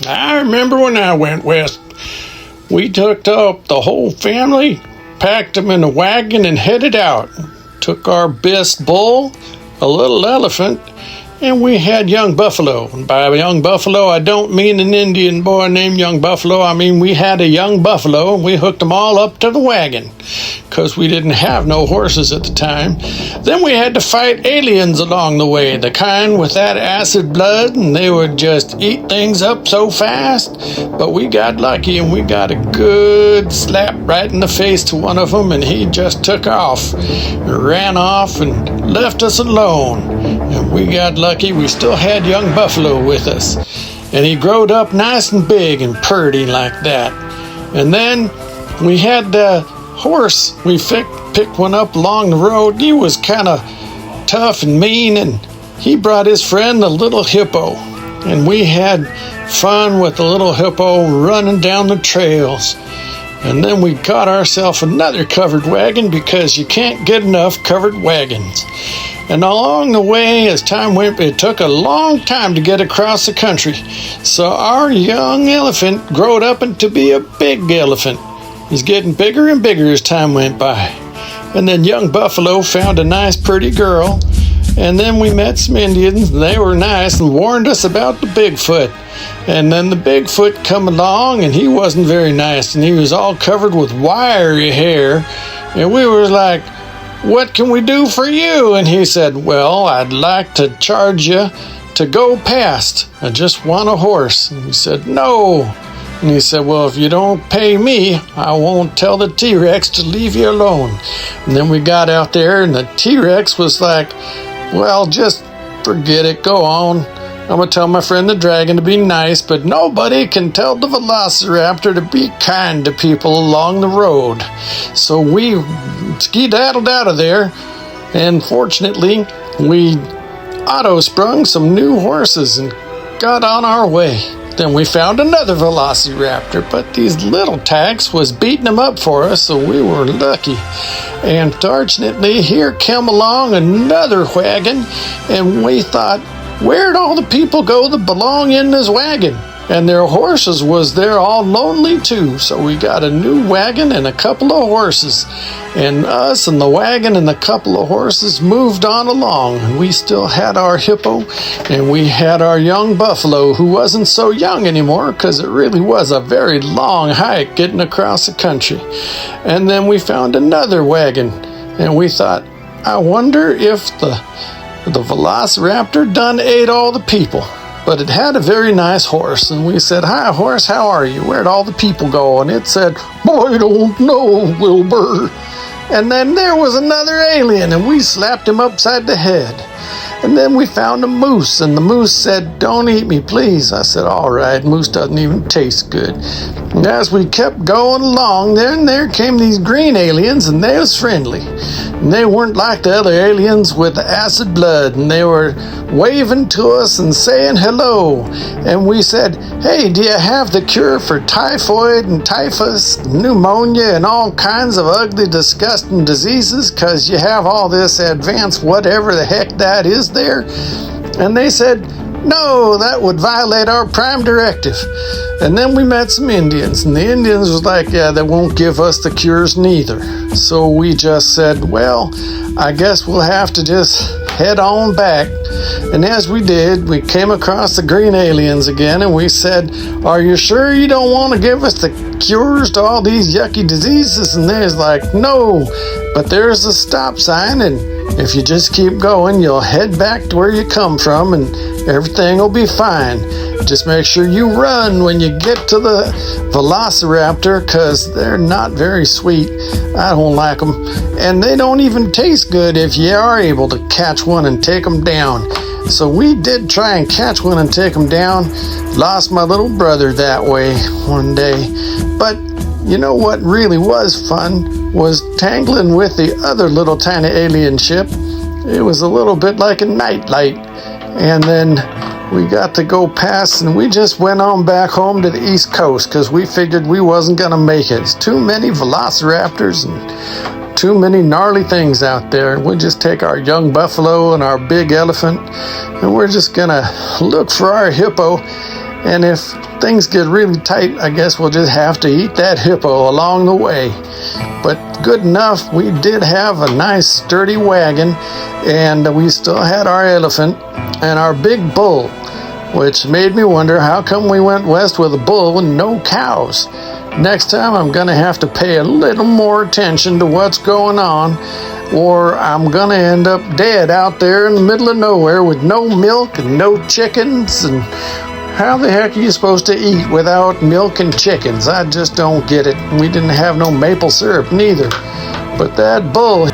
I remember when I went west, we took up the whole family, packed them in a wagon, and headed out. Took our best bull, a little elephant, and we had Young Buffalo. And by Young Buffalo, I don't mean an Indian boy named Young Buffalo. I mean we had a young buffalo, and we hooked them all up to the wagon because we didn't have no horses at the time. Then we had to fight aliens along the way, the kind with that acid blood, and they would just eat things up so fast. But we got lucky, and we got a good slap right in the face to one of them, and he just took off, ran off, and left us alone. And we got lucky. We still had Young Buffalo with us, and he growed up nice and big and purty like that. And then we had the horse. We picked one up along the road. He was kind of tough and mean, and he brought his friend, the little hippo, and we had fun with the little hippo running down the trails. And then we got ourselves another covered wagon because you can't get enough covered wagons. And along the way, as time went, it took a long time to get across the country. So our young elephant growed up to be a big elephant. He's getting bigger and bigger as time went by. And then Young Buffalo found a nice, pretty girl. And then we met some Indians, and they were nice and warned us about the Bigfoot. And then the Bigfoot come along, and he wasn't very nice, and he was all covered with wiry hair. And we were like, "What can we do for you?" And he said, "Well, I'd like to charge you to go past. I just want a horse." And we said, "No." And he said, "Well, if you don't pay me, I won't tell the T-Rex to leave you alone." And then we got out there, and the T-Rex was like, "Well, just forget it. Go on. I'm going to tell my friend the dragon to be nice, but nobody can tell the velociraptor to be kind to people along the road." So we skedaddled out of there, and fortunately, we auto-sprung some new horses and got on our way. Then we found another velociraptor, but these little tacks was beating them up for us, so we were lucky. And fortunately, here came along another wagon, and we thought, where'd all the people go that belong in this wagon? And their horses was there all lonely too. So we got a new wagon and a couple of horses. And us and the wagon and a couple of horses moved on along. And we still had our hippo, and we had our young buffalo, who wasn't so young anymore because it really was a very long hike getting across the country. And then we found another wagon, and we thought, I wonder if the velociraptor done ate all the people. But it had a very nice horse, and we said, "Hi, horse, how are you? Where'd all the people go?" And it said, "I don't know, Wilbur." And then there was another alien, and we slapped him upside the head. And then we found a moose, and the moose said, "Don't eat me, please." I said, "All right, moose doesn't even taste good." And as we kept going along, then there came these green aliens, and they was friendly. And they weren't like the other aliens with the acid blood, and they were waving to us and saying hello. And we said, "Hey, do you have the cure for typhoid and typhus, pneumonia, and all kinds of ugly, disgusting diseases? Because you have all this advanced whatever the heck that is there?" And they said, "No, that would violate our prime directive." And then we met some Indians, and the Indians was like, "Yeah, they won't give us the cures neither." So we just said, "Well, I guess we'll have to just head on back." And as we did, we came across the green aliens again, and we said, "Are you sure you don't want to give us the cures to all these yucky diseases?" And they was like, "No, but there's a stop sign, and if you just keep going, you'll head back to where you come from, and everything will be fine. Just make sure you run when you get to the velociraptor, because they're not very sweet. I don't like them. And they don't even taste good if you are able to catch one and take them down." So we did try and catch one and take them down. Lost my little brother that way one day. But you know what really was fun was tangling with the other little tiny alien ship. It was a little bit like a nightlight. And then we got to go past, and we just went on back home to the East Coast because we figured we wasn't going to make it. It's too many velociraptors and too many gnarly things out there. We just take our young buffalo and our big elephant, and we're just going to look for our hippo And if things get really tight, I guess we'll just have to eat that hippo along the way. But good enough, we did have a nice sturdy wagon, and we still had our elephant and our big bull, which made me wonder how come we went west with a bull and no cows. Next time I'm gonna have to pay a little more attention to what's going on, or I'm gonna end up dead out there in the middle of nowhere with no milk and no chickens. And how the heck are you supposed to eat without milk and chickens? I just don't get it. We didn't have no maple syrup neither. But that bull